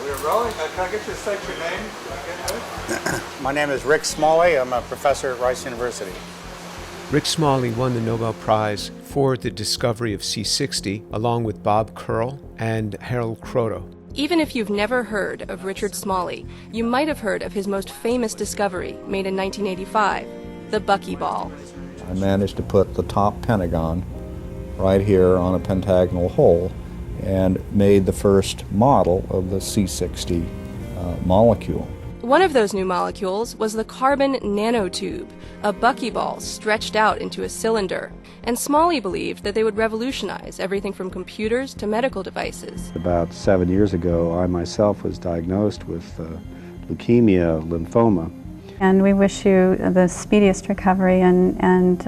we're rolling. Can I get you to state your name to begin with? My name is Rick Smalley. I'm a professor at Rice University. Rick Smalley won the Nobel Prize for the discovery of C60, along with Bob Curl and Harold Kroto. Even if you've never heard of Richard Smalley, you might have heard of his most famous discovery, made in 1985, the buckyball. I managed to put the top pentagon right here on a pentagonal hole and made the first model of the C60 molecule. One of those new molecules was the carbon nanotube, a buckyball stretched out into a cylinder. And Smalley believed that they would revolutionize everything from computers to medical devices. About 7 years ago, I myself was diagnosed with leukemia, lymphoma. And we wish you the speediest recovery and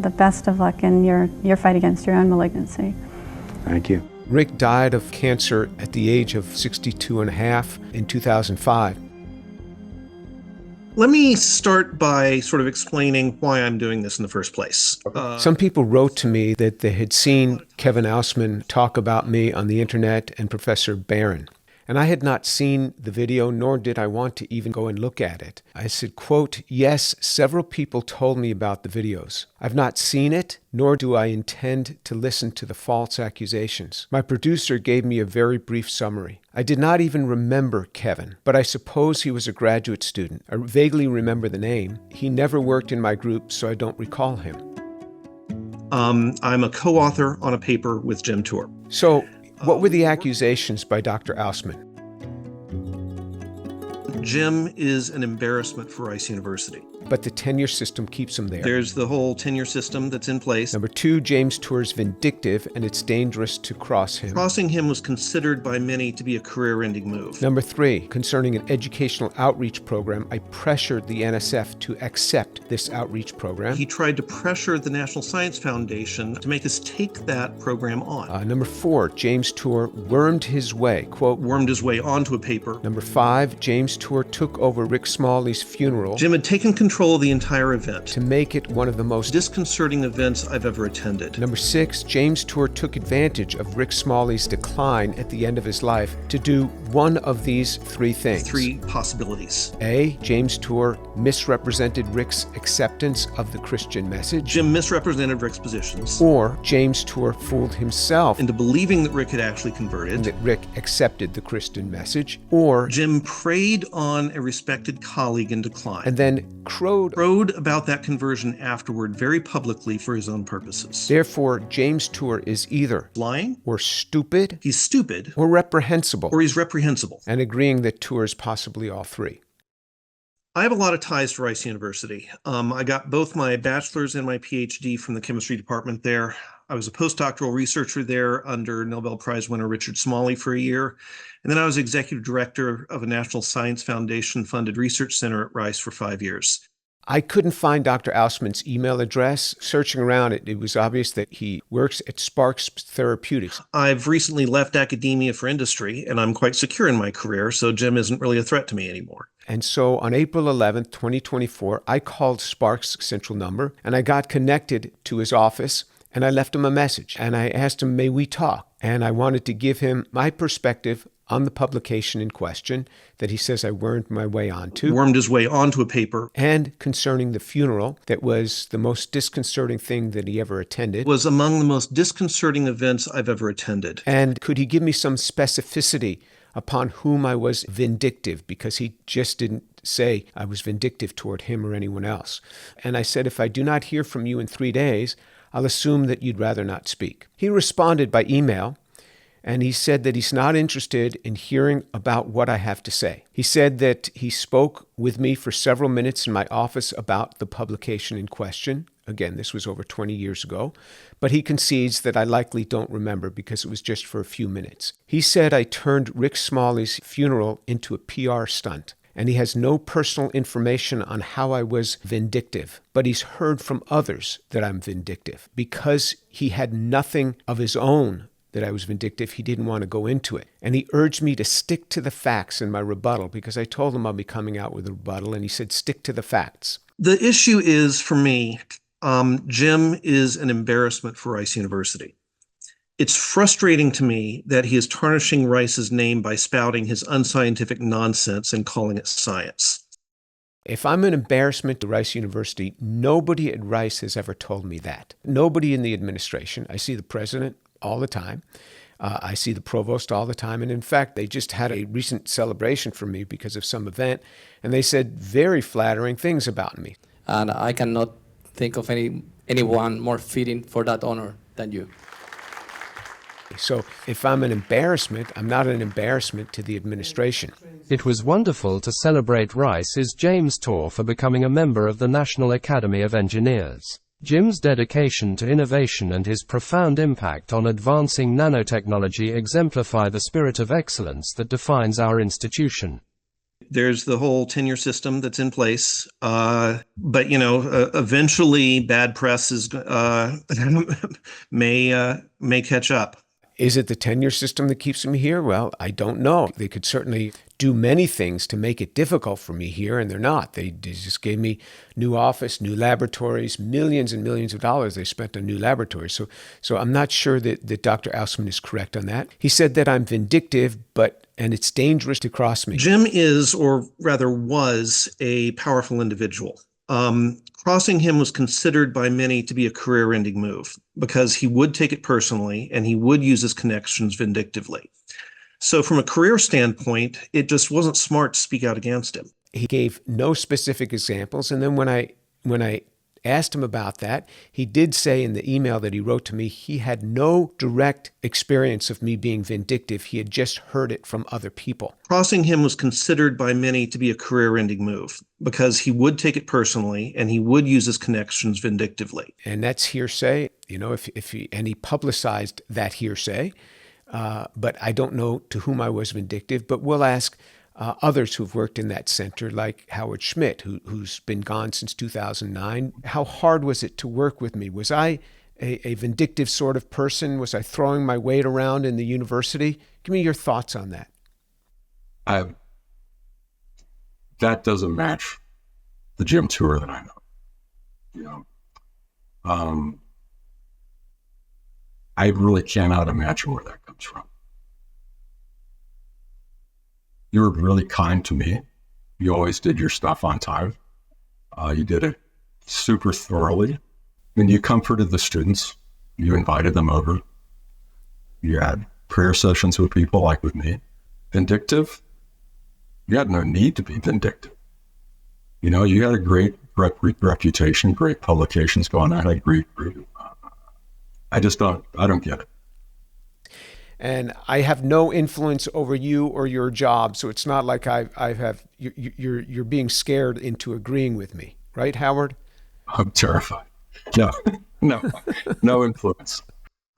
the best of luck in your fight against your own malignancy. Thank you. Rick died of cancer at the age of 62 and a half in 2005. Let me start by sort of explaining why I'm doing this in the first place. Some people wrote to me that they had seen Kevin Ausman talk about me on the internet and Professor Barron. And I had not seen the video, nor did I want to even go and look at it. I said, quote, "Yes, several people told me about the videos. I've not seen it, nor do I intend to listen to the false accusations. My producer gave me a very brief summary. I did not even remember Kevin, but I suppose he was a graduate student. I vaguely remember the name. He never worked in my group, so I don't recall him." I'm a co-author on a paper with Jim Tour. So, what were the accusations by Dr. Ausman? Jim is an embarrassment for Rice University. But the tenure system keeps him there. There's the whole tenure system that's in place. Number 2, James Tour's vindictive, and it's dangerous to cross him. Crossing him was considered by many to be a career-ending move. Number 3, concerning an educational outreach program, I pressured the NSF to accept this outreach program. He tried to pressure the National Science Foundation to make us take that program on. Number 4, James Tour wormed his way, quote, wormed his way onto a paper. Number 5, James Tour took over Rick Smalley's funeral. Jim had taken control of the entire event to make it one of the most disconcerting events I've ever attended. Number 6, James Tour took advantage of Rick Smalley's decline at the end of his life to do one of these 3 things. 3 possibilities. A, James Tour misrepresented Rick's acceptance of the Christian message. Jim misrepresented Rick's positions. Or James Tour fooled himself into believing that Rick had actually converted. And that Rick accepted the Christian message. Or Jim preyed on a respected colleague in decline. And then crowed about that conversion afterward very publicly for his own purposes. Therefore, James Tour is either lying or stupid. He's stupid. Or reprehensible. Or he's reprehensible. And agreeing that Tour is possibly all 3. I have a lot of ties to Rice University. I got both my bachelor's and my PhD from the chemistry department there. I was a postdoctoral researcher there under Nobel Prize winner Richard Smalley for a year. And then I was executive director of a National Science Foundation funded research center at Rice for 5 years. I couldn't find Dr. Ausman's email address. Searching around, it was obvious that he works at Sparks Therapeutics. I've recently left academia for industry, and I'm quite secure in my career, so Jim isn't really a threat to me anymore. And so on April 11th, 2024, I called Sparks' central number, and I got connected to his office, and I left him a message. And I asked him, may we talk? And I wanted to give him my perspective on the publication in question that he says I wormed my way onto. Wormed his way onto a paper. And concerning the funeral that was the most disconcerting thing that he ever attended. Was among the most disconcerting events I've ever attended. And could he give me some specificity upon whom I was vindictive? Because he just didn't say I was vindictive toward him or anyone else. And I said, if I do not hear from you in 3 days, I'll assume that you'd rather not speak. He responded by email. And he said that he's not interested in hearing about what I have to say. He said that he spoke with me for several minutes in my office about the publication in question. Again, this was over 20 years ago. But he concedes that I likely don't remember because it was just for a few minutes. He said I turned Rick Smalley's funeral into a PR stunt. And he has no personal information on how I was vindictive. But he's heard from others that I'm vindictive. Because he had nothing of his own that I was vindictive, he didn't want to go into it. And he urged me to stick to the facts in my rebuttal because I told him I'll be coming out with a rebuttal, and he said, stick to the facts. The issue is, for me, Jim is an embarrassment for Rice University. It's frustrating to me that he is tarnishing Rice's name by spouting his unscientific nonsense and calling it science. If I'm an embarrassment to Rice University, nobody at Rice has ever told me that. Nobody in the administration. I see the president all the time. I see the provost all the time. And in fact, they just had a recent celebration for me because of some event. And they said very flattering things about me. And I cannot think of anyone more fitting for that honor than you. So if I'm an embarrassment, I'm not an embarrassment to the administration. It was wonderful to celebrate Rice's James Tour for becoming a member of the National Academy of Engineers. Jim's dedication to innovation and his profound impact on advancing nanotechnology exemplify the spirit of excellence that defines our institution. There's the whole tenure system that's in place, but eventually bad press is may catch up. Is it the tenure system that keeps me here? Well, I don't know. They could certainly do many things to make it difficult for me here, and they're not. They just gave me new office, new laboratories, millions and millions of dollars they spent on new laboratories. So I'm not sure that Dr. Ausman is correct on that. He said that I'm vindictive, and it's dangerous to cross me. Jim is, or rather was, a powerful individual. Crossing him was considered by many to be a career-ending move because he would take it personally and he would use his connections vindictively. So from a career standpoint, it just wasn't smart to speak out against him. He gave no specific examples. And then when I asked him about that, he did say in the email that he wrote to me, he had no direct experience of me being vindictive. He had just heard it from other people. Crossing him was considered by many to be a career-ending move because he would take it personally and he would use his connections vindictively. And that's hearsay, and he publicized that hearsay. But I don't know to whom I was vindictive, but we'll ask others who've worked in that center, like Howard Schmidt, who's been gone since 2009. How hard was it to work with me? Was I a vindictive sort of person? Was I throwing my weight around in the university? Give me your thoughts on that. That doesn't match the Jim tour that I know. I really cannot imagine where that comes from. You were really kind to me. You always did your stuff on time. You did it super thoroughly. You comforted the students. You invited them over. You had prayer sessions with people like with me. Vindictive? You had no need to be vindictive. You had a great reputation, great publications going on. I agree. I don't get it. And I have no influence over you or your job, so it's not like you're being scared into agreeing with me, right, Howard? I'm terrified. No influence.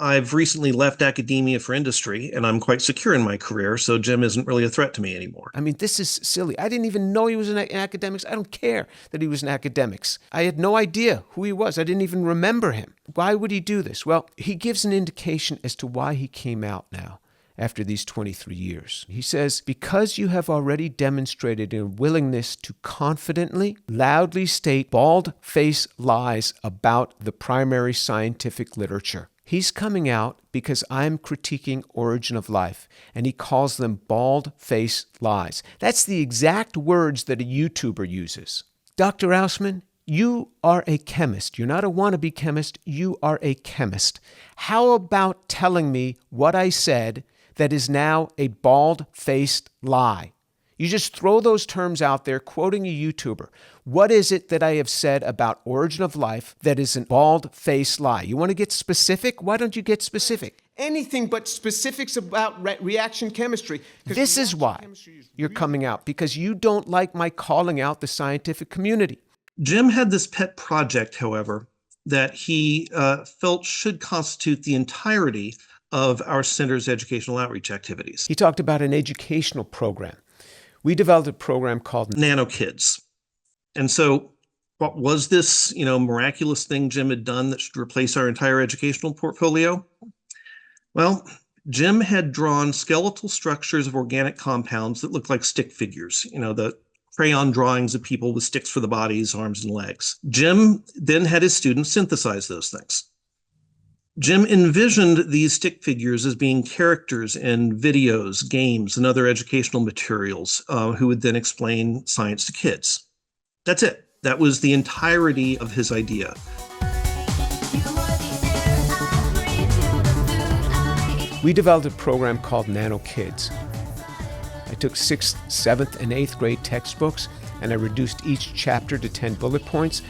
I've recently left academia for industry, and I'm quite secure in my career, so Jim isn't really a threat to me anymore. I mean, this is silly. I didn't even know he was in academics. I don't care that he was in academics. I had no idea who he was. I didn't even remember him. Why would he do this? Well, he gives an indication as to why he came out now after these 23 years. He says, because you have already demonstrated a willingness to confidently, loudly state bald-faced lies about the primary scientific literature. He's coming out because I'm critiquing Origin of Life, and he calls them bald-faced lies. That's the exact words that a YouTuber uses. Dr. Ausman, you are a chemist. You're not a wannabe chemist. You are a chemist. How about telling me what I said that is now a bald-faced lie? You just throw those terms out there, quoting a YouTuber. What is it that I have said about Origin of Life that is a bald-faced lie? You want to get specific? Why don't you get specific? Anything but specifics about reaction chemistry. This is why you're coming out, because you don't like my calling out the scientific community. Jim had this pet project, however, that he felt should constitute the entirety of our center's educational outreach activities. He talked about an educational program. We developed a program called Nanokids. And so what was this, miraculous thing Jim had done that should replace our entire educational portfolio? Well, Jim had drawn skeletal structures of organic compounds that looked like stick figures, the crayon drawings of people with sticks for the bodies, arms, and legs. Jim then had his students synthesize those things. Jim envisioned these stick figures as being characters in videos, games, and other educational materials who would then explain science to kids. That's it. That was the entirety of his idea. We developed a program called Nanokids. I took 6th, 7th, and 8th grade textbooks, and I reduced each chapter to 10 bullet points.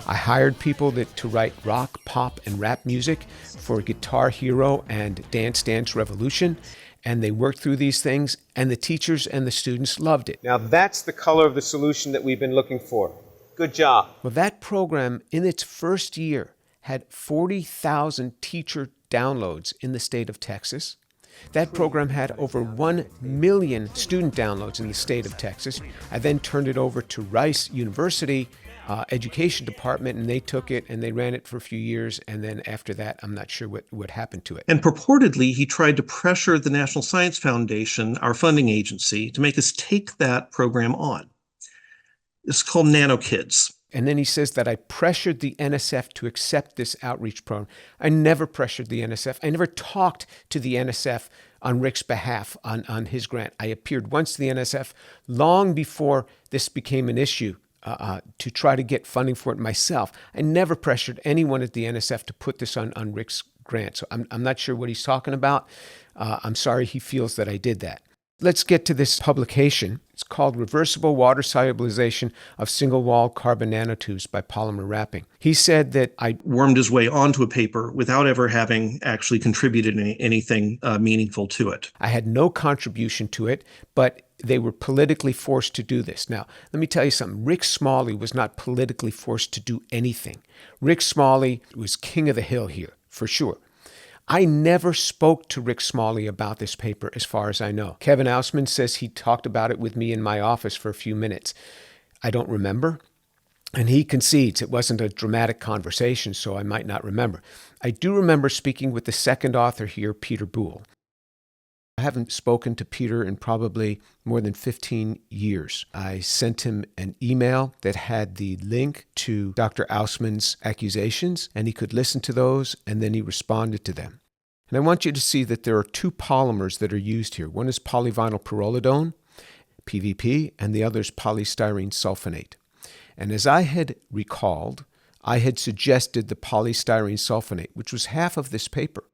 I hired people to write rock, pop, and rap music for Guitar Hero and Dance Dance Revolution, and they worked through these things, and the teachers and the students loved it. Now that's the color of the solution that we've been looking for. Good job. Well, that program, in its first year, had 40,000 teacher downloads in the state of Texas. That program had over 1 million student downloads in the state of Texas. I then turned it over to Rice University Education Department, and they took it and they ran it for a few years, and then after that, I'm not sure what happened to it. And purportedly, he tried to pressure the National Science Foundation, our funding agency, to make us take that program on. It's called Nanokids. And then he says that I pressured the NSF to accept this outreach program. I never pressured the NSF. I never talked to the NSF on Rick's behalf on his grant. I appeared once to the NSF long before this became an issue to try to get funding for it myself. I never pressured anyone at the NSF to put this on Rick's grant. So I'm not sure what he's talking about. I'm sorry he feels that I did that. Let's get to this publication. It's called Reversible Water Solubilization of Single-Wall Carbon Nanotubes by Polymer Wrapping. He said that I wormed his way onto a paper without ever having actually contributed anything meaningful to it. I had no contribution to it, but they were politically forced to do this. Now, let me tell you something. Rick Smalley was not politically forced to do anything. Rick Smalley was king of the hill here, for sure. I never spoke to Rick Smalley about this paper, as far as I know. Kevin Ausman says he talked about it with me in my office for a few minutes. I don't remember. And he concedes it wasn't a dramatic conversation, so I might not remember. I do remember speaking with the second author here, Peter Boul. I haven't spoken to Peter in probably more than 15 years. I sent him an email that had the link to Dr. Ausman's accusations, and he could listen to those, and then he responded to them. And I want you to see that there are two polymers that are used here. One is polyvinyl pyrrolidone, PVP, and the other is polystyrene sulfonate. And as I had recalled, I had suggested the polystyrene sulfonate, which was half of this paper.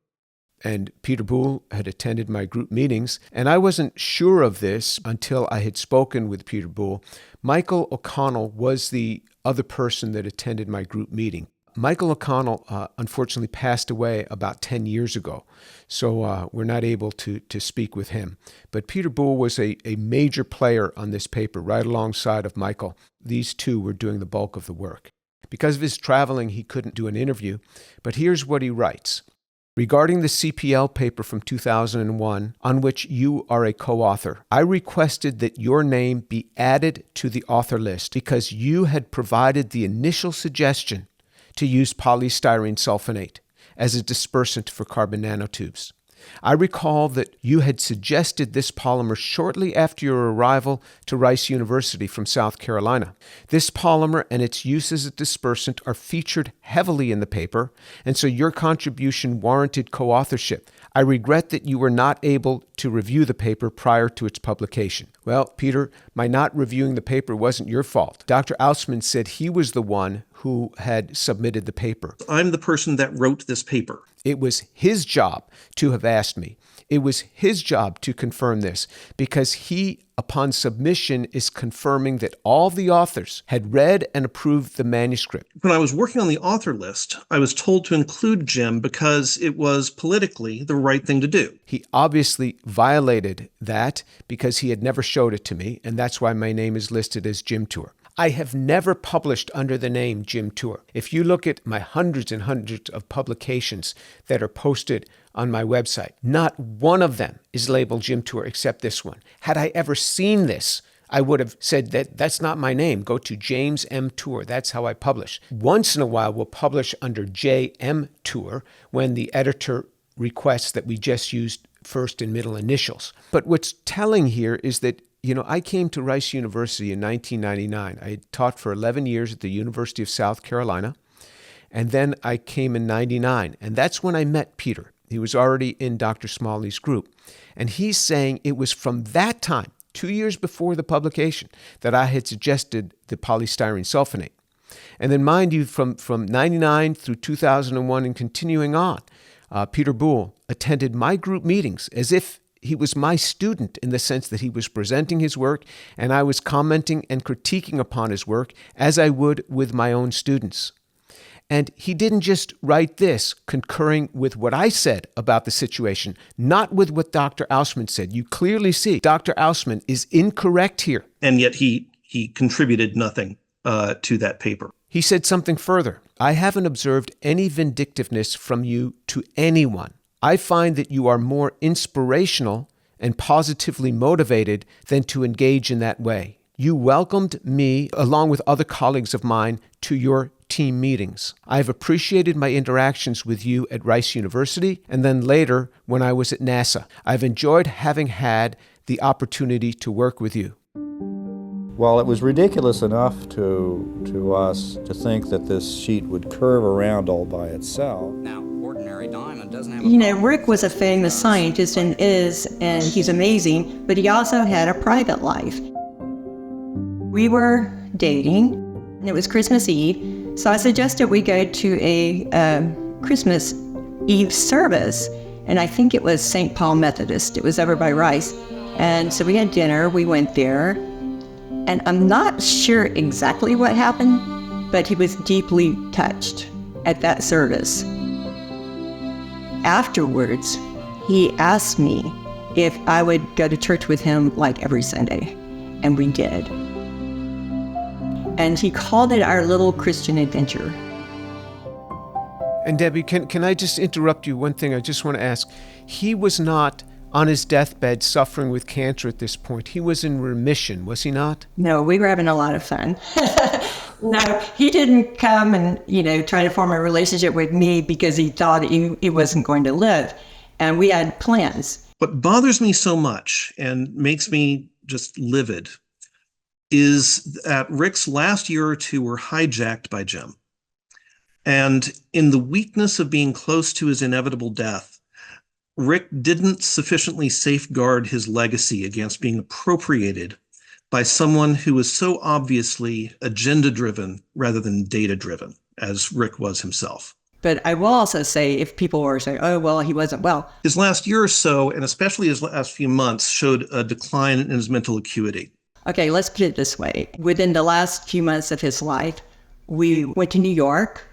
And Peter Boul had attended my group meetings, and I wasn't sure of this until I had spoken with Peter Boul. Michael O'Connell was the other person that attended my group meeting. Michael O'Connell unfortunately passed away about 10 years ago, so we're not able to speak with him. But Peter Boul was a major player on this paper, right alongside of Michael. These two were doing the bulk of the work. Because of his traveling, he couldn't do an interview, but here's what he writes. Regarding the CPL paper from 2001, on which you are a co-author, I requested that your name be added to the author list because you had provided the initial suggestion to use polystyrene sulfonate as a dispersant for carbon nanotubes. I recall that you had suggested this polymer shortly after your arrival to Rice University from South Carolina. This polymer and its use as a dispersant are featured heavily in the paper, and so your contribution warranted co-authorship. I regret that you were not able to review the paper prior to its publication. Well, Peter, my not reviewing the paper wasn't your fault. Dr. Ausman said he was the one who had submitted the paper. I'm the person that wrote this paper. It was his job to have asked me. It was his job to confirm this because he, upon submission, is confirming that all the authors had read and approved the manuscript. When I was working on the author list, I was told to include Jim because it was politically the right thing to do. He obviously violated that because he had never showed it to me, and that's why my name is listed as Jim Tour. I have never published under the name Jim Tour. If you look at my hundreds and hundreds of publications that are posted on my website, not one of them is labeled Jim Tour except this one. Had I ever seen this, I would have said that that's not my name. Go to James M. Tour. That's how I publish. Once in a while, we'll publish under J.M. Tour when the editor requests that we just use first and middle initials. But what's telling here is that I came to Rice University in 1999. I had taught for 11 years at the University of South Carolina, And then I came in 99, and that's when I met Peter. He was already in Dr. Smalley's group. And he's saying it was from that time, 2 years before the publication, that I had suggested the polystyrene sulfonate. And then mind you, from 99 through 2001 and continuing on, Peter Boul attended my group meetings as if he was my student, in the sense that he was presenting his work and I was commenting and critiquing upon his work as I would with my own students. And he didn't just write this concurring with what I said about the situation, not with what Dr. Ausman said. You clearly see Dr. Ausman is incorrect here. And yet he contributed nothing to that paper. He said something further. I haven't observed any vindictiveness from you to anyone. I find that you are more inspirational and positively motivated than to engage in that way. You welcomed me, along with other colleagues of mine, to your team meetings. I have appreciated my interactions with you at Rice University and then later when I was at NASA. I've enjoyed having had the opportunity to work with you. Well, it was ridiculous enough to us to think that this sheet would curve around all by itself. Now, ordinary diamond doesn't have You know, Rick was a famous scientist and he's amazing, but he also had a private life. We were dating, and it was Christmas Eve, so I suggested we go to a Christmas Eve service, and I think it was St. Paul Methodist. It was over by Rice. And so we had dinner, we went there, and I'm not sure exactly what happened, but he was deeply touched at that service. Afterwards, he asked me if I would go to church with him like every Sunday, and we did. And he called it our little Christian adventure. And Debbie, can I just interrupt you? One thing I just want to ask. He was not on his deathbed suffering with cancer at this point. He was in remission, was he not? No, we were having a lot of fun. No, he didn't come and, try to form a relationship with me because he thought he wasn't going to live. And we had plans. What bothers me so much and makes me just livid is that Rick's last year or two were hijacked by Jim. And in the weakness of being close to his inevitable death, Rick didn't sufficiently safeguard his legacy against being appropriated by someone who was so obviously agenda-driven rather than data-driven, as Rick was himself. But I will also say, if people were saying, oh, well, he wasn't well. His last year or so, and especially his last few months, showed a decline in his mental acuity. Okay, let's put it this way. Within the last few months of his life, we went to New York.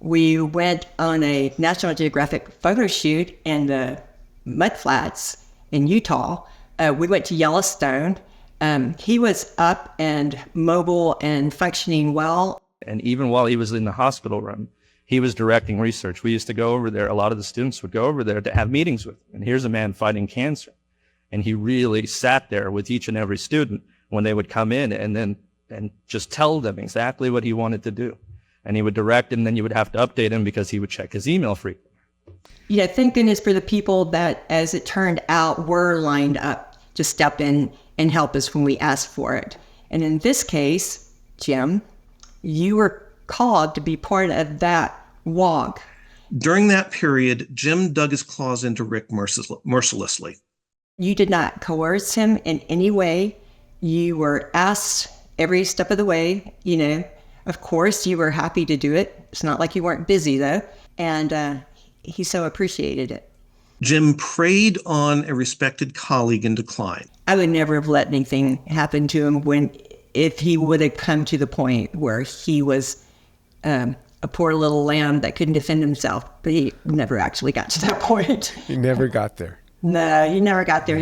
We went on a National Geographic photo shoot in the mudflats in Utah. We went to Yellowstone. He was up and mobile and functioning well. And even while he was in the hospital room, he was directing research. We used to go over there. A lot of the students would go over there to have meetings with him. And here's a man fighting cancer. And he really sat there with each and every student when they would come in and just tell them exactly what he wanted to do. And he would direct, and then you would have to update him because he would check his email frequently. Yeah, thank goodness for the people that, as it turned out, were lined up to step in and help us when we asked for it. And in this case, Jim, you were called to be part of that walk. During that period, Jim dug his claws into Rick mercilessly. You did not coerce him in any way. You were asked every step of the way, Of course, you were happy to do it. It's not like you weren't busy, though. And he so appreciated it. Jim preyed on a respected colleague in decline. I would never have let anything happen to him if he would have come to the point where he was a poor little lamb that couldn't defend himself. But he never actually got to that point. He never got there. No, he never got there.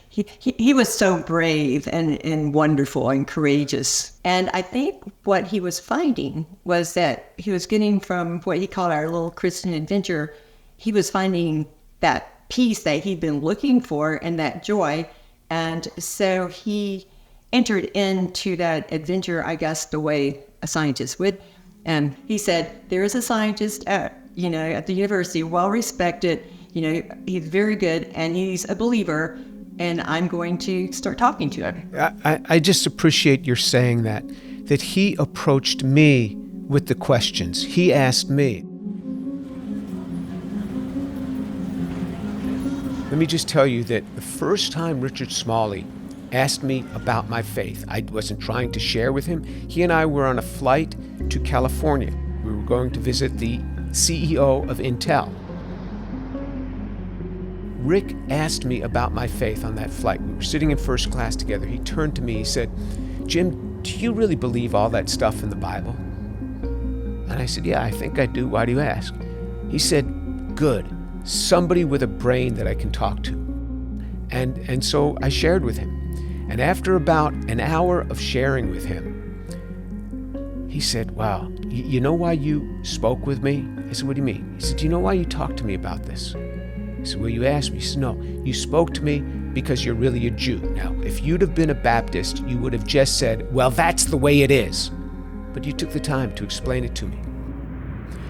He was so brave and wonderful and courageous. And I think what he was finding was that he was getting from what he called our little Christian adventure, he was finding that peace that he'd been looking for and that joy. And so he entered into that adventure, I guess, the way a scientist would. And he said, there is a scientist at the university, well-respected, he's very good and he's a believer. And I'm going to start talking to him. I just appreciate your saying that he approached me with the questions. He asked me. Let me just tell you that the first time Richard Smalley asked me about my faith, I wasn't trying to share with him. He and I were on a flight to California. We were going to visit the CEO of Intel. Rick asked me about my faith on that flight. We were sitting in first class together. He turned to me, he said, "Jim, do you really believe all that stuff in the Bible?" And I said, "Yeah, I think I do. Why do you ask?" He said, "Good. Somebody with a brain that I can talk to." And so I shared with him. And after about an hour of sharing with him, he said, "Wow, you know why you spoke with me?" I said, "What do you mean?" He said, "Do you know why you talked to me about this?" I said, "Well, you asked me." He said, "No, you spoke to me because you're really a Jew. Now, if you'd have been a Baptist, you would have just said, 'Well, that's the way it is.' But you took the time to explain it to me."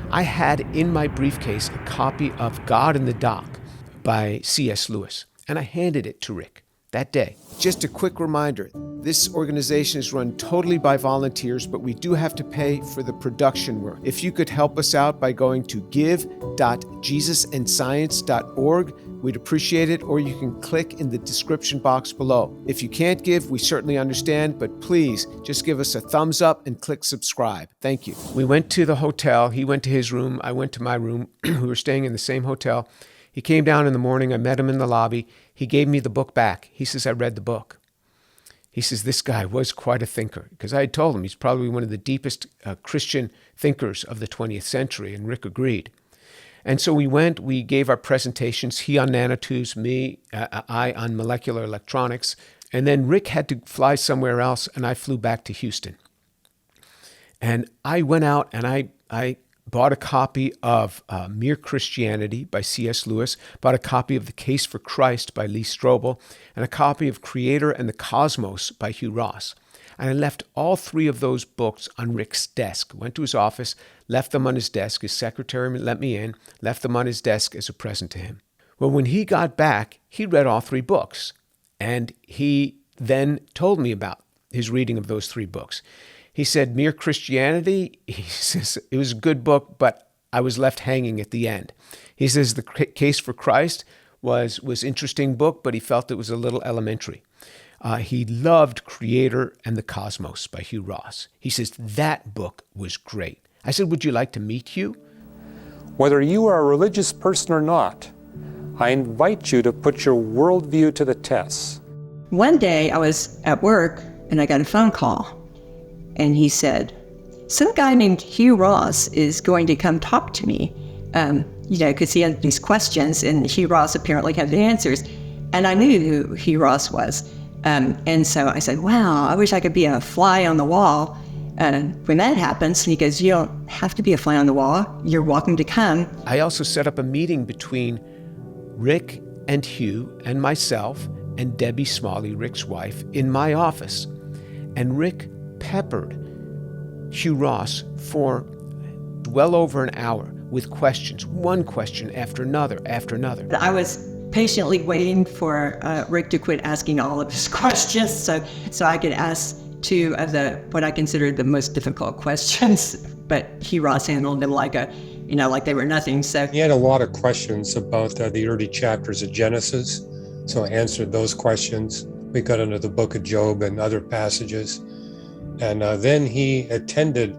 I had in my briefcase a copy of God in the Dock by C.S. Lewis, and I handed it to Rick that day. Just a quick reminder, this organization is run totally by volunteers, but we do have to pay for the production work. If you could help us out by going to give.jesusandscience.org, we'd appreciate it, or you can click in the description box below. If you can't give, we certainly understand, but please just give us a thumbs up and click subscribe. Thank you. We went to the hotel. He went to his room. I went to my room. We were staying in the same hotel. He came down in the morning. I met him in the lobby. He gave me the book back. He says, "I read the book." He says, "This guy was quite a thinker," because I had told him he's probably one of the deepest Christian thinkers of the 20th century, and Rick agreed. And so we gave our presentations, he on nanotubes, I on molecular electronics, and then Rick had to fly somewhere else, and I flew back to Houston. And I went out and I bought a copy of Mere Christianity by C.S. Lewis, bought a copy of The Case for Christ by Lee Strobel, and a copy of Creator and the Cosmos by Hugh Ross. And I left all three of those books on Rick's desk. Went to his office, left them on his desk. His secretary let me in, left them on his desk as a present to him. Well, when he got back, he read all three books. And he then told me about his reading of those three books. He said, Mere Christianity, he says, it was a good book, but I was left hanging at the end. He says The Case for Christ was interesting book, but he felt it was a little elementary. He loved Creator and the Cosmos by Hugh Ross. He says that book was great. I said, would you like to meet Hugh? Whether you are a religious person or not, I invite you to put your worldview to the test. One day I was at work and I got a phone call. And he said, some guy named Hugh Ross is going to come talk to me, because he had these questions and Hugh Ross apparently had the answers. And I knew who Hugh Ross was. And so I said, wow, I wish I could be a fly on the wall. When that happens, he goes, you don't have to be a fly on the wall. You're welcome to come. I also set up a meeting between Rick and Hugh and myself and Debbie Smalley, Rick's wife, in my office. And Rick peppered Hugh Ross for well over an hour with questions, one question after another after another. I was patiently waiting for Rick to quit asking all of his questions so I could ask two of what I considered the most difficult questions, but Hugh Ross handled them like they were nothing. So he had a lot of questions about the early chapters of Genesis, so I answered those questions. We got into the book of Job and other passages. And then he attended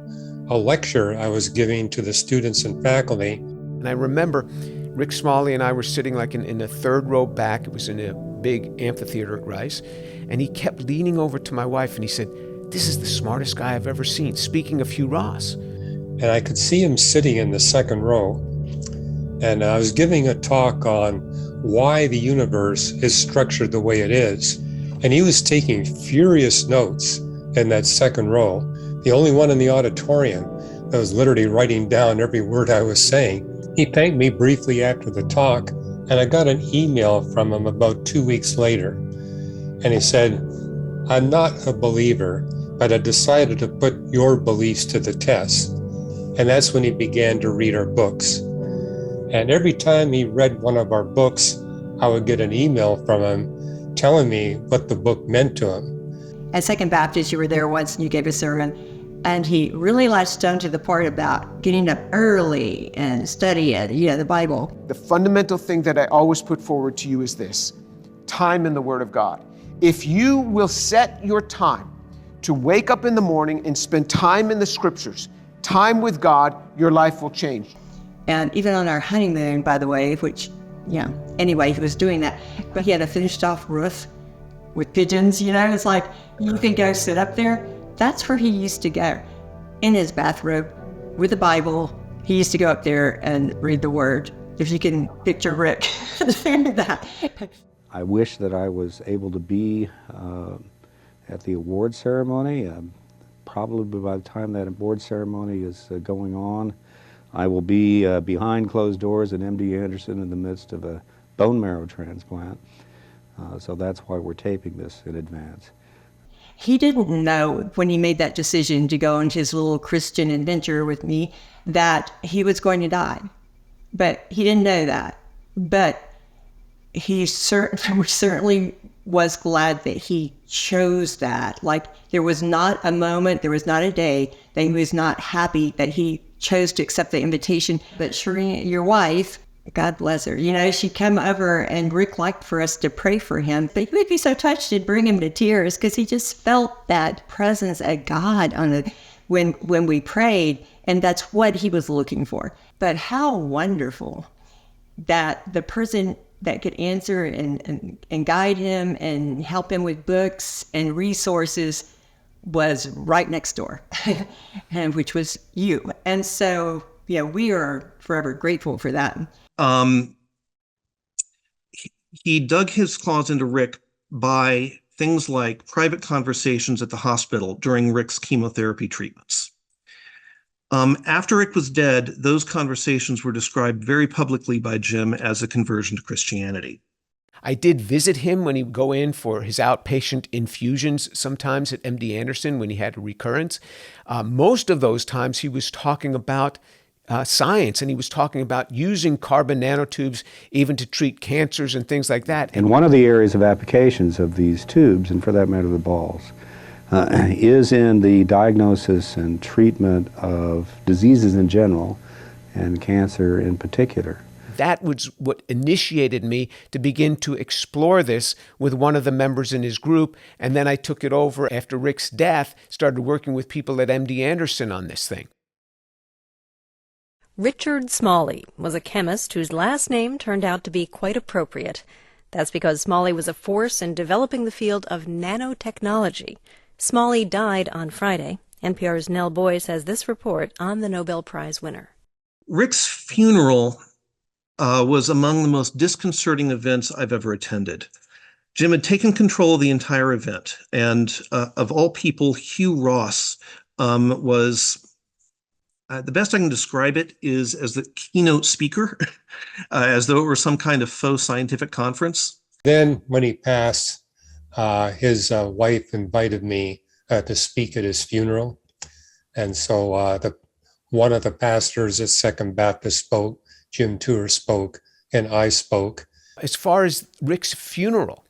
a lecture I was giving to the students and faculty. And I remember Rick Smalley and I were sitting like in the third row back. It was in a big amphitheater at Rice. And he kept leaning over to my wife and he said, this is the smartest guy I've ever seen, speaking of Hugh Ross. And I could see him sitting in the second row. And I was giving a talk on why the universe is structured the way it is. And he was taking furious notes in that second row, the only one in the auditorium that was literally writing down every word I was saying. He thanked me briefly after the talk, and I got an email from him about 2 weeks later. And he said, I'm not a believer, but I decided to put your beliefs to the test. And that's when he began to read our books. And every time he read one of our books, I would get an email from him telling me what the book meant to him. At Second Baptist, you were there once and you gave a sermon, And he really latched on to the part about getting up early and studying, the Bible. The fundamental thing that I always put forward to you is this: time in the Word of God. If you will set your time to wake up in the morning and spend time in the Scriptures, time with God, your life will change. And even on our honeymoon, by the way, which, anyway, he was doing that. But he had a finished off roof with pigeons, it's like, you can go sit up there. That's where he used to go, in his bathrobe, with the Bible. He used to go up there and read the Word. If you can picture Rick doing that. I wish that I was able to be at the award ceremony. Probably by the time that award ceremony is going on, I will be behind closed doors at MD Anderson in the midst of a bone marrow transplant. So that's why we're taping this in advance. He didn't know when he made that decision to go on his little Christian adventure with me that he was going to die. But he didn't know that. But he certainly was glad that he chose that. Like, there was not a moment, there was not a day that he was not happy that he chose to accept the invitation. But Shereen, your wife, God bless her, she'd come over, and Rick liked for us to pray for him. But he would be so touched it'd bring him to tears, because he just felt that presence of God when we prayed, and that's what he was looking for. But how wonderful that the person that could answer and guide him and help him with books and resources was right next door, and which was you. And so, we are forever grateful for that. He dug his claws into Rick by things like private conversations at the hospital during Rick's chemotherapy treatments. After Rick was dead, those conversations were described very publicly by Jim as a conversion to Christianity. I did visit him when he would go in for his outpatient infusions sometimes at MD Anderson when he had a recurrence. Most of those times he was talking about science, and he was talking about using carbon nanotubes even to treat cancers and things like that. And one of the areas of applications of these tubes, and for that matter the balls, is in the diagnosis and treatment of diseases in general and cancer in particular. That was what initiated me to begin to explore this with one of the members in his group, and then I took it over after Rick's death, started working with people at MD Anderson on this thing. Richard Smalley was a chemist whose last name turned out to be quite appropriate. That's because Smalley was a force in developing the field of nanotechnology. Smalley died on Friday. NPR's Nell Boyce has this report on the Nobel Prize winner. Rick's funeral was among the most disconcerting events I've ever attended. Jim had taken control of the entire event, and of all people, Hugh Ross was, the best I can describe it is as the keynote speaker, as though it were some kind of faux scientific conference. Then when he passed, his wife invited me to speak at his funeral. And so one of the pastors at Second Baptist spoke, Jim Tour spoke, and I spoke. As far as Rick's funeral,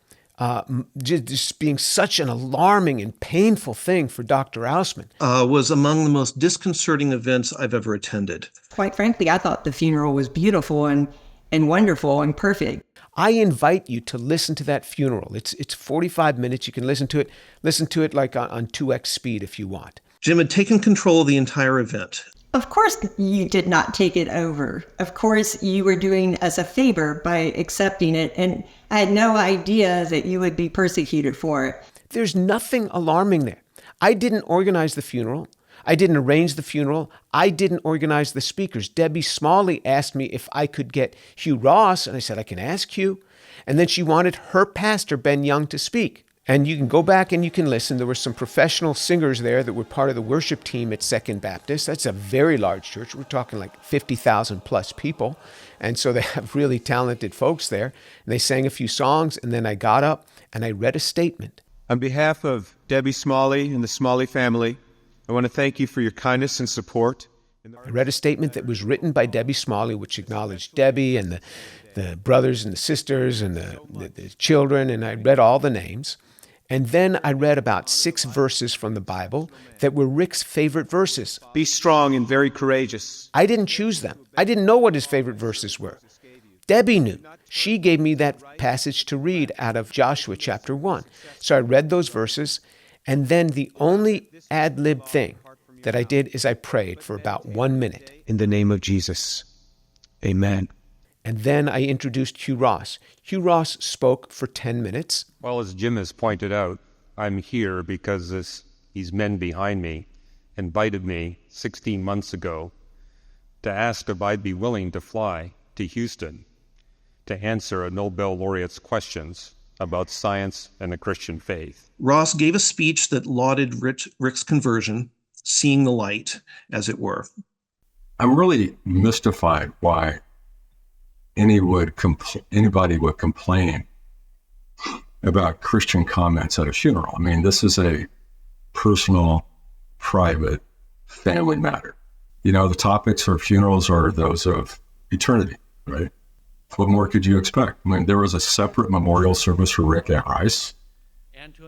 just being such an alarming and painful thing for Dr. Ausman, was among the most disconcerting events I've ever attended. Quite frankly, I thought the funeral was beautiful and wonderful and perfect. I invite you to listen to that funeral. It's 45 minutes. You can listen to it like on 2x speed if you want. Jim had taken control of the entire event. Of course you did not take it over. Of course you were doing us a favor by accepting it, and I had no idea that you would be persecuted for it. There's nothing alarming there. I didn't organize the funeral. I didn't arrange the funeral. I didn't organize the speakers. Debbie Smalley asked me if I could get Hugh Ross, and I said, I can ask Hugh. And then she wanted her pastor, Ben Young, to speak. And you can go back and you can listen. There were some professional singers there that were part of the worship team at Second Baptist. That's a very large church. We're talking like 50,000 plus people. And so they have really talented folks there. And they sang a few songs, and then I got up and I read a statement. On behalf of Debbie Smalley and the Smalley family, I want to thank you for your kindness and support. I read a statement that was written by Debbie Smalley, which acknowledged Debbie and the brothers and the sisters and the children, and I read all the names. And then I read about 6 verses from the Bible that were Rick's favorite verses. Be strong and very courageous. I didn't choose them. I didn't know what his favorite verses were. Debbie knew. She gave me that passage to read out of Joshua chapter 1. So I read those verses, and then the only ad-lib thing that I did is I prayed for about 1 minute. In the name of Jesus. Amen. And then I introduced Hugh Ross. Hugh Ross spoke for 10 minutes. Well, as Jim has pointed out, I'm here because these men behind me invited me 16 months ago to ask if I'd be willing to fly to Houston to answer a Nobel laureate's questions about science and the Christian faith. Ross gave a speech that lauded Rick's conversion, seeing the light, as it were. I'm really mystified why anybody would complain about Christian comments at a funeral. I mean, this is a personal, private, family matter. You know, the topics for funerals are those of eternity, right? What more could you expect? I mean, there was a separate memorial service for Rick at Rice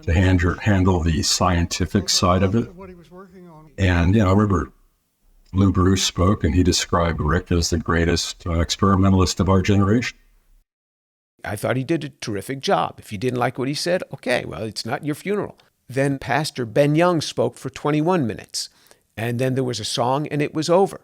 to handle the scientific side of it. And, I remember Lou Bruce spoke, and he described Rick as the greatest experimentalist of our generation. I thought he did a terrific job. If you didn't like what he said, okay, well, it's not your funeral. Then Pastor Ben Young spoke for 21 minutes, and then there was a song, and it was over.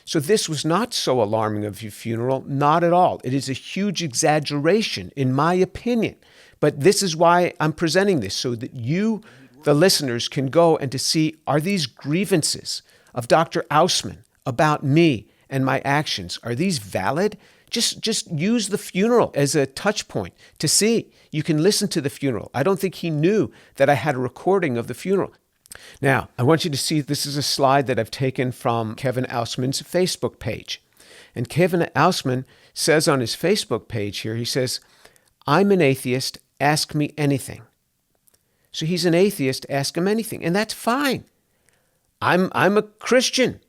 So this was not so alarming of your funeral, not at all. It is a huge exaggeration, in my opinion. But this is why I'm presenting this, so that you, the listeners, can go and to see, are these grievances of Dr. Ausman about me and my actions, are these valid? Just use the funeral as a touch point to see. You can listen to the funeral. I don't think he knew that I had a recording of the funeral. Now, I want you to see, this is a slide that I've taken from Kevin Ausman's Facebook page. And Kevin Ausman says on his Facebook page here, he says, I'm an atheist, ask me anything. So he's an atheist, ask him anything, and that's fine. I'm a Christian,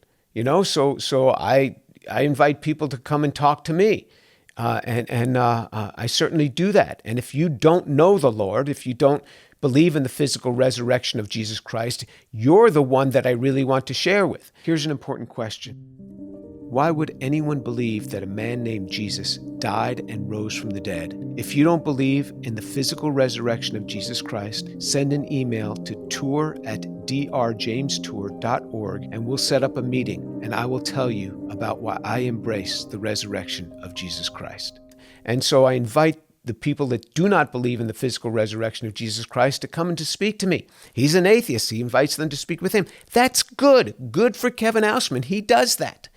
so I invite people to come and talk to me. And I certainly do that. And if you don't know the Lord, if you don't believe in the physical resurrection of Jesus Christ, you're the one that I really want to share with. Here's an important question. Why would anyone believe that a man named Jesus died and rose from the dead? If you don't believe in the physical resurrection of Jesus Christ, send an email to tour@drjamestour.org and we'll set up a meeting, and I will tell you about why I embrace the resurrection of Jesus Christ. And so I invite the people that do not believe in the physical resurrection of Jesus Christ to come and to speak to me. He's an atheist. He invites them to speak with him. That's good. Good for Kevin Ausman. He does that.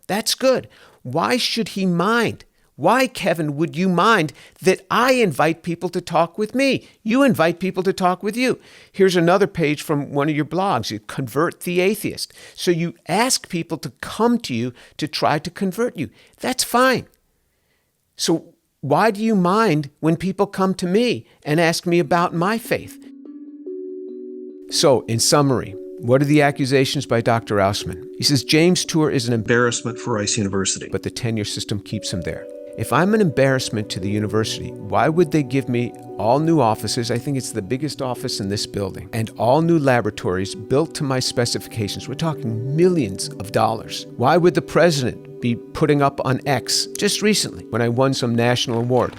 That's good. Why should he mind? Why, Kevin, would you mind that I invite people to talk with me? You invite people to talk with you. Here's another page from one of your blogs, you Convert the Atheist. So you ask people to come to you to try to convert you. That's fine. So why do you mind when people come to me and ask me about my faith? So, in summary, what are the accusations by Dr. Ausman? He says James Tour is an embarrassment for Rice University, but the tenure system keeps him there. If I'm an embarrassment to the university, why would they give me all new offices? I think it's the biggest office in this building, and all new laboratories built to my specifications. We're talking millions of dollars. Why would the president be putting up on X just recently when I won some national award?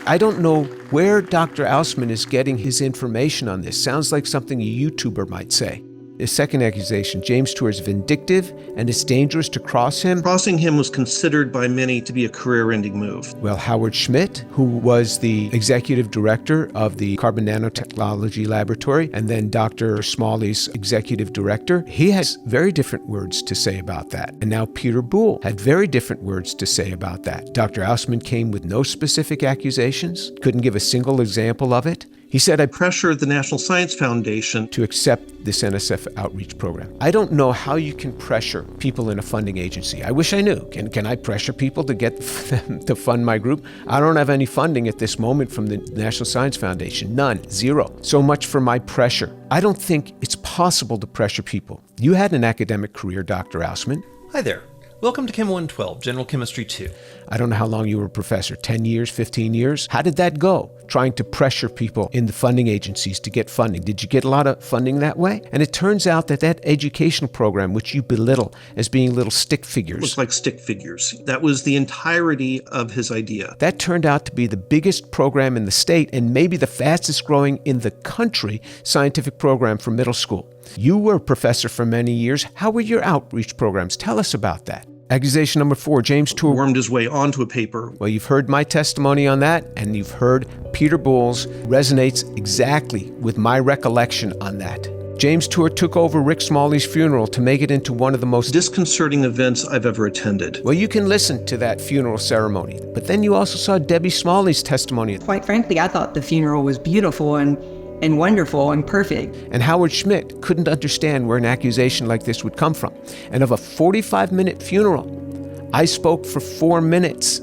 I don't know where Dr. Ausman is getting his information on this. Sounds like something a YouTuber might say. The second accusation, James Tour is vindictive and it's dangerous to cross him. Crossing him was considered by many to be a career-ending move. Well, Howard Schmidt, who was the executive director of the Carbon Nanotechnology Laboratory, and then Dr. Smalley's executive director, he has very different words to say about that. And now Peter Boul had very different words to say about that. Dr. Ausman came with no specific accusations, couldn't give a single example of it. He said, I pressured the National Science Foundation to accept this NSF outreach program. I don't know how you can pressure people in a funding agency. I wish I knew. Can I pressure people to get them to fund my group? I don't have any funding at this moment from the National Science Foundation. None. Zero. So much for my pressure. I don't think it's possible to pressure people. You had an academic career, Dr. Ausman. Hi there. Welcome to Chem 112, General Chemistry 2. I don't know how long you were a professor, 10 years, 15 years? How did that go? Trying to pressure people in the funding agencies to get funding. Did you get a lot of funding that way? And it turns out that educational program, which you belittle as being little stick figures. Looks like stick figures. That was the entirety of his idea. That turned out to be the biggest program in the state and maybe the fastest growing in the country scientific program for middle school. You were a professor for many years. How were your outreach programs? Tell us about that. Accusation number 4, James Tour wormed his way onto a paper. Well, you've heard my testimony on that, and you've heard Peter Boul's resonates exactly with my recollection on that. James Tour took over Rick Smalley's funeral to make it into one of the most disconcerting events I've ever attended. Well, you can listen to that funeral ceremony, but then you also saw Debbie Smalley's testimony. Quite frankly, I thought the funeral was beautiful and wonderful and perfect. And Howard Schmidt couldn't understand where an accusation like this would come from. And of a 45-minute funeral, I spoke for 4 minutes.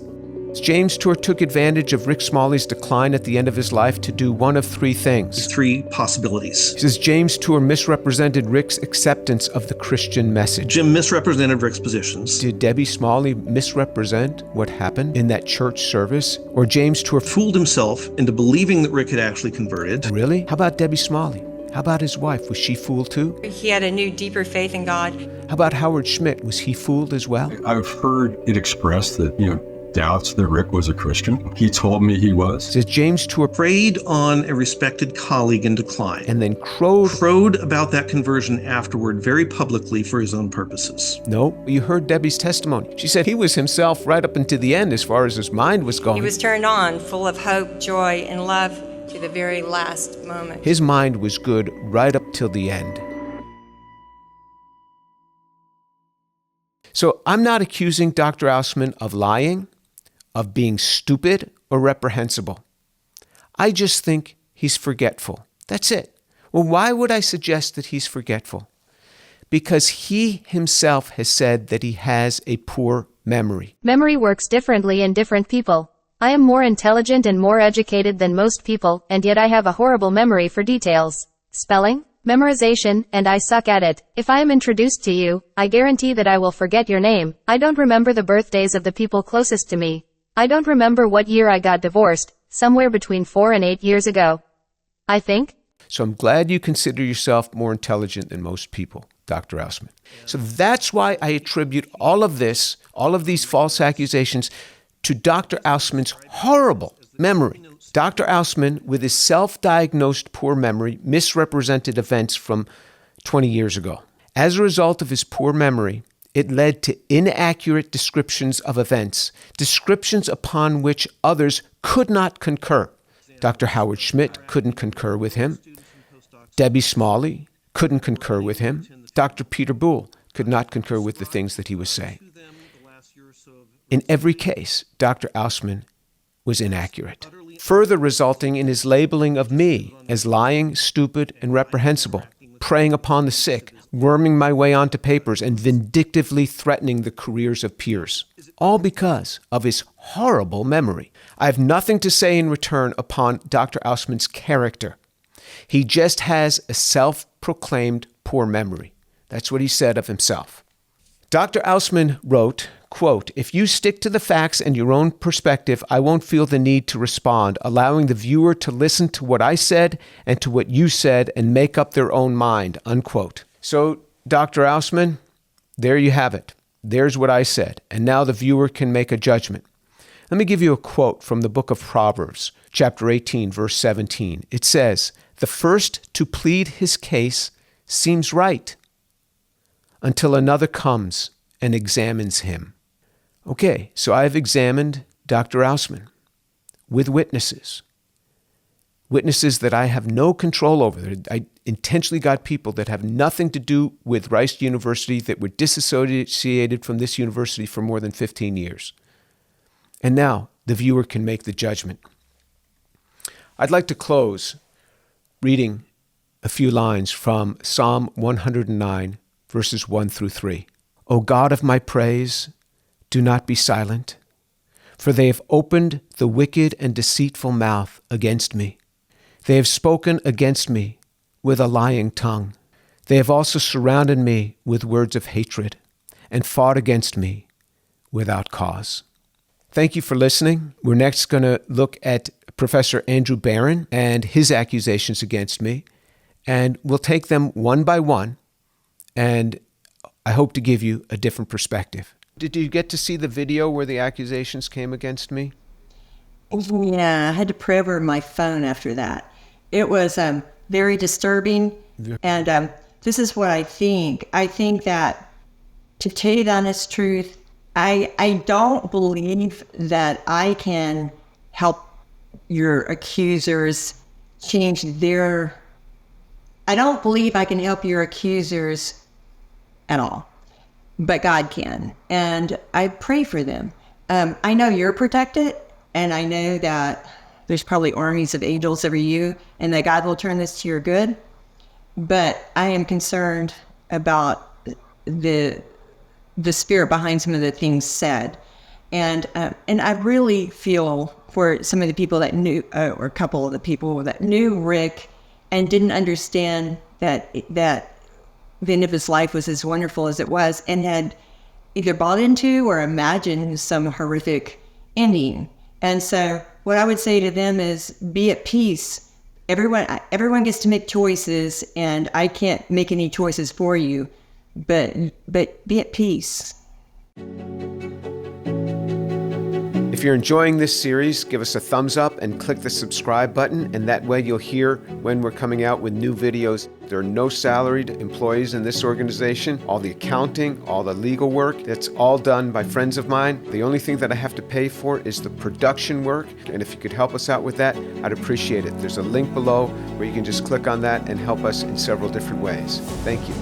James Tour took advantage of Rick Smalley's decline at the end of his life to do one of 3 things. 3 possibilities. He says James Tour misrepresented Rick's acceptance of the Christian message. Jim misrepresented Rick's positions. Did Debbie Smalley misrepresent what happened in that church service? Or James Tour fooled himself into believing that Rick had actually converted? Really? How about Debbie Smalley? How about his wife? Was she fooled too? He had a new, deeper faith in God. How about Howard Schmidt? Was he fooled as well? I've heard it expressed that, doubts that Rick was a Christian. He told me he was. Says James Tour preyed on a respected colleague in decline. And then crowed about that conversion afterward very publicly for his own purposes. No, you heard Debbie's testimony. She said he was himself right up until the end as far as his mind was going. He was turned on, full of hope, joy, and love to the very last moment. His mind was good right up till the end. So I'm not accusing Dr. Ausman of lying, of being stupid or reprehensible. I just think he's forgetful. That's it. Well, why would I suggest that he's forgetful? Because he himself has said that he has a poor memory. Memory works differently in different people. I am more intelligent and more educated than most people, and yet I have a horrible memory for details. Spelling, memorization, and I suck at it. If I am introduced to you, I guarantee that I will forget your name. I don't remember the birthdays of the people closest to me. I don't remember what year I got divorced, somewhere between 4 and 8 years ago. I think. So I'm glad you consider yourself more intelligent than most people, Dr. Ausman. So that's why I attribute all of this, all of these false accusations, to Dr. Ausman's horrible memory. Dr. Ausman, with his self-diagnosed poor memory, misrepresented events from 20 years ago. As a result of his poor memory, it led to inaccurate descriptions of events, descriptions upon which others could not concur. Dr. Howard Schmidt couldn't concur with him. Debbie Smalley couldn't concur with him. Dr. Peter Boul could not concur with the things that he was saying. In every case, Dr. Ausman was inaccurate, further resulting in his labeling of me as lying, stupid, and reprehensible, preying upon the sick, worming my way onto papers, and vindictively threatening the careers of peers, all because of his horrible memory. I have nothing to say in return upon Dr. Ausman's character. He just has a self-proclaimed poor memory. That's what he said of himself. Dr. Ausman wrote, quote, "If you stick to the facts and your own perspective, I won't feel the need to respond, allowing the viewer to listen to what I said and to what you said and make up their own mind," unquote. So, Dr. Ausman, there you have it. There's what I said, and now the viewer can make a judgment. Let me give you a quote from the book of Proverbs, chapter 18, verse 17. It says, "The first to plead his case seems right until another comes and examines him." Okay, so I've examined Dr. Ausman with witnesses that I have no control over. I intentionally got people that have nothing to do with Rice University, that were disassociated from this university for more than 15 years. And now the viewer can make the judgment. I'd like to close reading a few lines from Psalm 109, verses 1 through 3. "O God of my praise, do not be silent, for they have opened the wicked and deceitful mouth against me. They have spoken against me with a lying tongue. They have also surrounded me with words of hatred and fought against me without cause. Thank you for listening. We're next going to look at Professor Andrew Barron and his accusations against me, and we'll take them one by one, and I hope to give you a different perspective. Did you get to see the video where the accusations came against me? Yeah, I had to pray over my phone after that. It was very disturbing, and this is what I think. I think that, to tell you the honest truth, I don't believe that I can help your accusers change their... I don't believe I can help your accusers at all, but God can, and I pray for them. I know you're protected, and I know that there's probably armies of angels over you, and that God will turn this to your good, but I am concerned about the spirit behind some of the things said, and I really feel for some of the people that knew, or a couple of the people that knew Rick and didn't understand that the end of his life was as wonderful as it was, and had either bought into or imagined some horrific ending. And so what I would say to them is, be at peace. Everyone gets to make choices, and I can't make any choices for you, but be at peace. If you're enjoying this series, give us a thumbs up and click the subscribe button, and that way you'll hear when we're coming out with new videos. There are no salaried employees in this organization. All the accounting, all the legal work, that's all done by friends of mine. The only thing that I have to pay for is the production work, and if you could help us out with that, I'd appreciate it. There's a link below where you can just click on that and help us in several different ways. Thank you.